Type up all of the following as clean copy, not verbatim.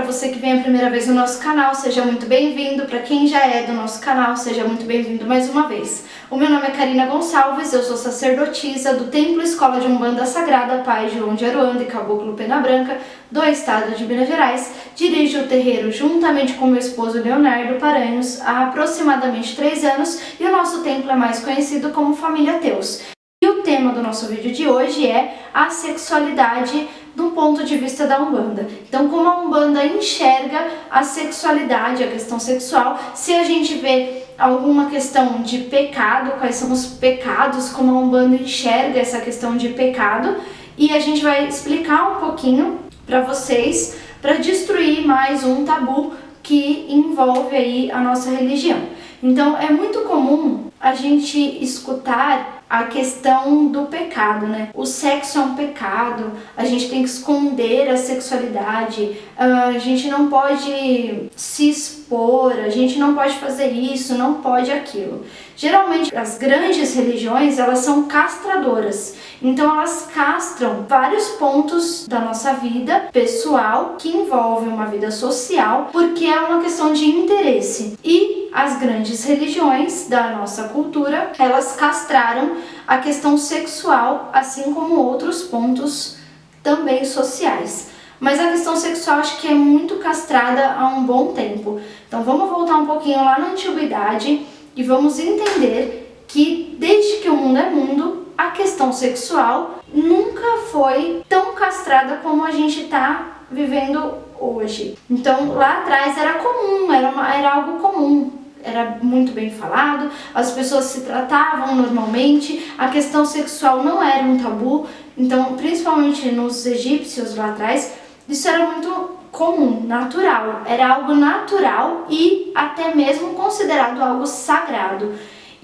você que vem a primeira vez no nosso canal, seja muito bem-vindo. Para quem já é do nosso canal, seja muito bem-vindo mais uma vez. O meu nome é Karina Gonçalves, eu sou sacerdotisa do Templo Escola de Umbanda Sagrada Pai João de Aruanda e Caboclo Pena Branca, do estado de Minas Gerais. Dirijo o terreiro juntamente com meu esposo Leonardo Paranhos há aproximadamente 3 anos e o nosso templo é mais conhecido como Família Teus. E o tema do nosso vídeo de hoje é a sexualidade do ponto de vista da Umbanda. Então, como a Umbanda enxerga a sexualidade, a questão sexual, se a gente vê alguma questão de pecado, quais são os pecados, como a Umbanda enxerga essa questão de pecado, e a gente vai explicar um pouquinho para vocês, para destruir mais um tabu que envolve aí a nossa religião. Então, é muito comum a gente escutar a questão do pecado, né? O sexo é um pecado, a gente tem que esconder a sexualidade, a gente não pode se expor, a gente não pode fazer isso, não pode aquilo. Geralmente, as grandes religiões, elas são castradoras. Então, elas castram vários pontos da nossa vida pessoal que envolve uma vida social, porque é uma questão de interesse. E as grandes religiões da nossa cultura, elas castraram a questão sexual, assim como outros pontos também sociais. Mas a questão sexual acho que é muito castrada há um bom tempo. Então vamos voltar um pouquinho lá na antiguidade e vamos entender que desde que o mundo é mundo, a questão sexual nunca foi tão castrada como a gente está vivendo hoje. Então lá atrás era comum, era algo comum. Era muito bem falado, as pessoas se tratavam normalmente, a questão sexual não era um tabu, então principalmente nos egípcios lá atrás, isso era muito comum, natural, era algo natural e até mesmo considerado algo sagrado.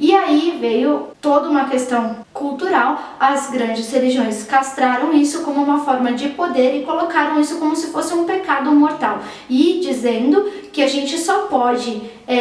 E aí veio toda uma questão cultural, as grandes religiões castraram isso como uma forma de poder e colocaram isso como se fosse um pecado mortal. E dizendo que a gente só pode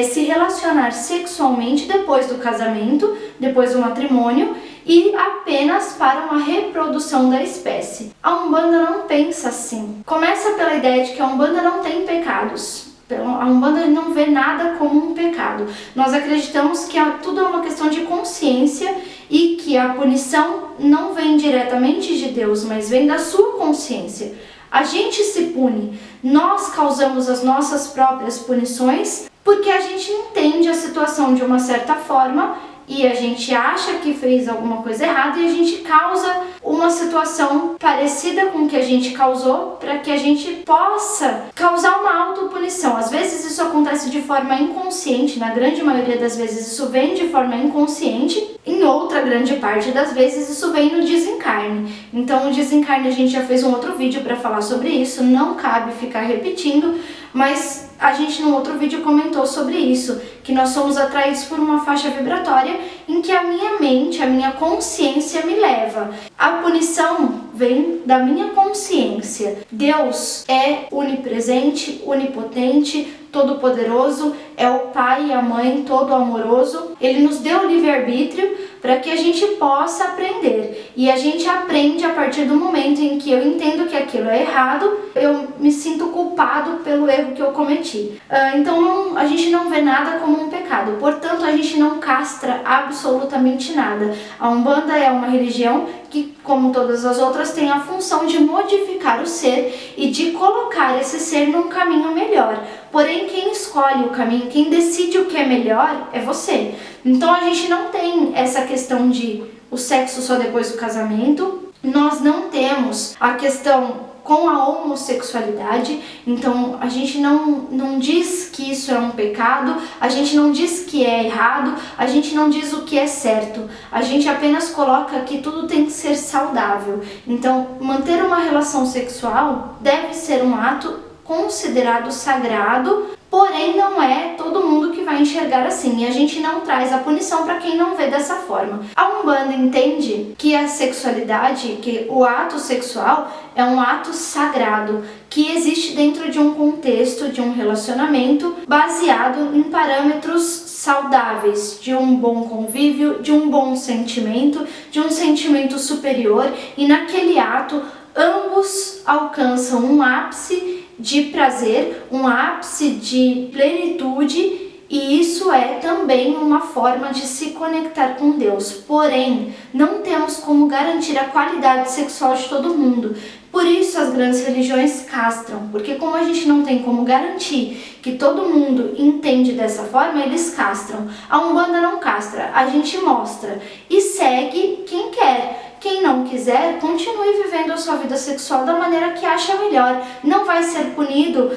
se relacionar sexualmente depois do casamento, depois do matrimônio e apenas para uma reprodução da espécie. A Umbanda não pensa assim. Começa pela ideia de que a Umbanda não tem pecados. A Umbanda não vê nada como um pecado. Nós acreditamos que tudo é uma questão de consciência e que a punição não vem diretamente de Deus, mas vem da sua consciência. A gente se pune, nós causamos as nossas próprias punições porque a gente entende a situação de uma certa forma e a gente acha que fez alguma coisa errada e a gente causa uma situação parecida com o que a gente causou para que a gente possa causar uma autopunição. Às vezes isso acontece de forma inconsciente, na grande maioria das vezes isso vem de forma inconsciente, em outra grande parte das vezes isso vem no desencarne. Então o desencarne a gente já fez um outro vídeo para falar sobre isso, não cabe ficar repetindo, mas a gente no outro vídeo comentou sobre isso, que nós somos atraídos por uma faixa vibratória em que a minha mente, a minha consciência me leva. A punição vem da minha consciência. Deus é onipresente, onipotente, todo-poderoso, é o Pai e a Mãe, todo amoroso. Ele nos deu o livre-arbítrio para que a gente possa aprender. E a gente aprende a partir do momento em que eu entendo que aquilo é errado, eu me sinto culpado pelo erro que eu cometi. Então a gente não vê nada como um pecado, portanto a gente não castra absolutamente nada. A Umbanda é uma religião que, como todas as outras, tem a função de modificar o ser e de colocar esse ser num caminho melhor. Porém, quem escolhe o caminho, quem decide o que é melhor é você. Então a gente não tem essa questão de o sexo só depois do casamento, nós não temos a questão com a homossexualidade, então a gente não diz que isso é um pecado, a gente não diz que é errado, a gente não diz o que é certo, a gente apenas coloca que tudo tem que ser saudável. Então manter uma relação sexual deve ser um ato considerado sagrado, porém não é todo mundo que vai enxergar assim, e a gente não traz a punição para quem não vê dessa forma. A Umbanda entende que a sexualidade, que o ato sexual é um ato sagrado, que existe dentro de um contexto, de um relacionamento baseado em parâmetros saudáveis, de um bom convívio, de um bom sentimento, de um sentimento superior, e naquele ato ambos alcançam um ápice de prazer, um ápice de plenitude, e isso é também uma forma de se conectar com Deus. Porém, não temos como garantir a qualidade sexual de todo mundo. Por isso as grandes religiões castram, porque como a gente não tem como garantir que todo mundo entende dessa forma, eles castram. A Umbanda não castra, a gente mostra e segue quem quer. Quem não quiser, continue vivendo a sua vida sexual da maneira que acha melhor. Não vai ser punido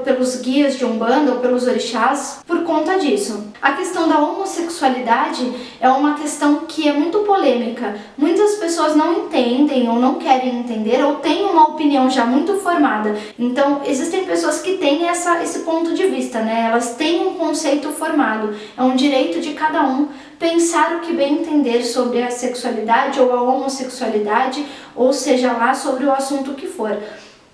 pelos guias de Umbanda ou pelos orixás por conta disso. A questão da homossexualidade é uma questão que é muito polêmica. Muitas pessoas não entendem ou não querem entender ou têm uma opinião já muito formada. Então, existem pessoas que têm esse ponto de vista, né? Elas têm um conceito formado. É um direito de cada um pensar o que bem entender sobre a sexualidade ou a homossexualidade, ou seja lá sobre o assunto que for.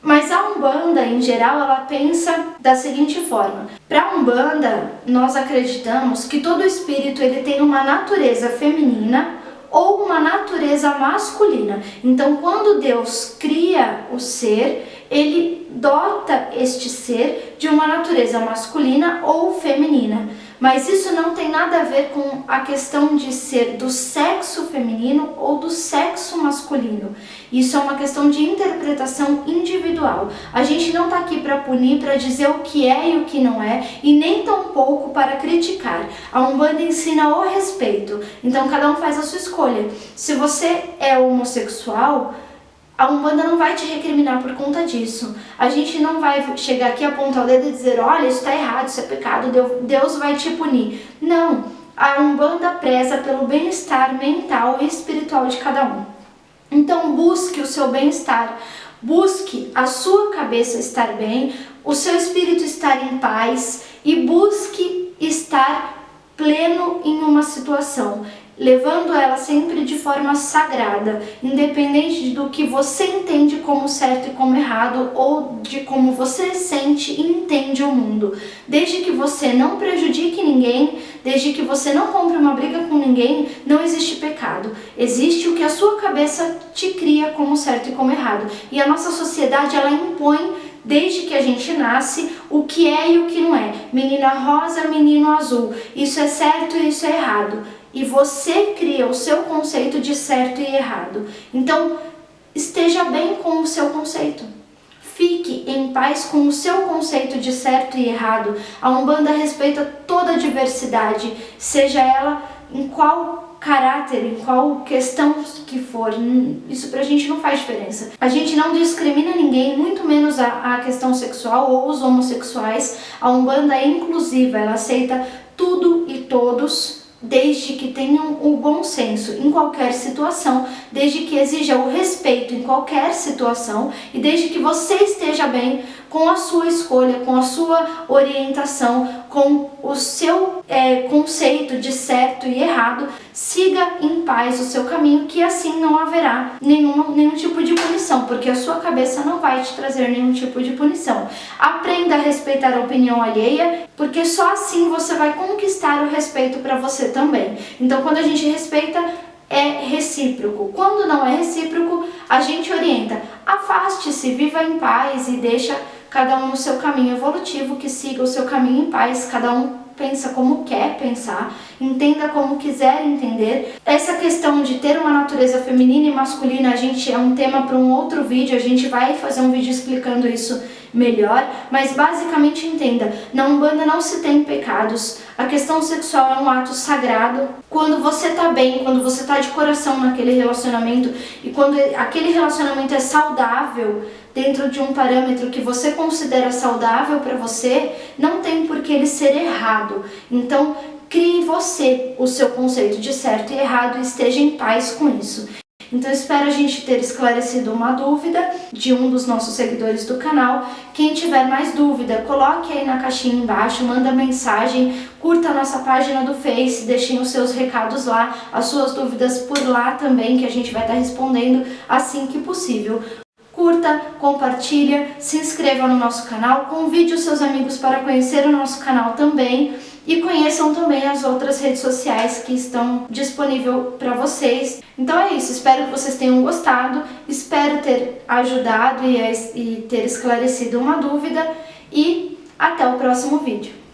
Mas a Umbanda, em geral, ela pensa da seguinte forma. Para a Umbanda, nós acreditamos que todo espírito ele tem uma natureza feminina ou uma natureza masculina. Então, quando Deus cria o ser, ele dota este ser de uma natureza masculina ou feminina. Mas isso não tem nada a ver com a questão de ser do sexo feminino ou do sexo masculino. Isso é uma questão de interpretação individual. A gente não está aqui para punir, para dizer o que é e o que não é, e nem tampouco para criticar. A Umbanda ensina o respeito, então cada um faz a sua escolha. Se você é homossexual, a Umbanda não vai te recriminar por conta disso. A gente não vai chegar aqui, apontar o dedo e dizer, olha, isso está errado, isso é pecado, Deus vai te punir. Não, a Umbanda preza pelo bem-estar mental e espiritual de cada um. Então busque o seu bem-estar, busque a sua cabeça estar bem, o seu espírito estar em paz e busque estar pleno em uma situação, levando ela sempre de forma sagrada, independente do que você entende como certo e como errado, ou de como você sente e entende o mundo. Desde que você não prejudique ninguém, desde que você não compre uma briga com ninguém, não existe pecado. Existe o que a sua cabeça te cria como certo e como errado. E a nossa sociedade, ela impõe, desde que a gente nasce, o que é e o que não é. Menina rosa, menino azul. Isso é certo e isso é errado. E você cria o seu conceito de certo e errado. Então, esteja bem com o seu conceito. Fique em paz com o seu conceito de certo e errado. A Umbanda respeita toda a diversidade, seja ela em qual caráter, em qual questão que for. Isso pra gente não faz diferença. A gente não discrimina ninguém, muito menos a questão sexual ou os homossexuais. A Umbanda é inclusiva, ela aceita tudo e todos, desde que tenham o bom senso em qualquer situação, desde que exija o respeito em qualquer situação e desde que você esteja bem com a sua escolha, com a sua orientação, com o seu conceito de certo e errado. Siga em paz o seu caminho, que assim não haverá nenhum tipo de punição, porque a sua cabeça não vai te trazer nenhum tipo de punição. Aprenda a respeitar a opinião alheia, porque só assim você vai conquistar o respeito para você também. Então, quando a gente respeita, é recíproco. Quando não é recíproco, a gente orienta. Afaste-se, viva em paz e deixa cada um no seu caminho evolutivo, que siga o seu caminho em paz. Cada um pensa como quer pensar, entenda como quiser entender. Essa questão de ter uma natureza feminina e masculina, é um tema para um outro vídeo, a gente vai fazer um vídeo explicando isso melhor, mas basicamente entenda, na Umbanda não se tem pecados, a questão sexual é um ato sagrado. Quando você tá bem, quando você tá de coração naquele relacionamento e quando aquele relacionamento é saudável, dentro de um parâmetro que você considera saudável para você, não tem por que ele ser errado. Então, crie você o seu conceito de certo e errado e esteja em paz com isso. Então, espero a gente ter esclarecido uma dúvida de um dos nossos seguidores do canal. Quem tiver mais dúvida, coloque aí na caixinha embaixo, manda mensagem, curta a nossa página do Face, deixem os seus recados lá, as suas dúvidas por lá também, que a gente vai estar respondendo assim que possível. Curta, compartilha, se inscreva no nosso canal, convide os seus amigos para conhecer o nosso canal também e conheçam também as outras redes sociais que estão disponíveis para vocês. Então é isso, espero que vocês tenham gostado, espero ter ajudado e ter esclarecido uma dúvida e até o próximo vídeo.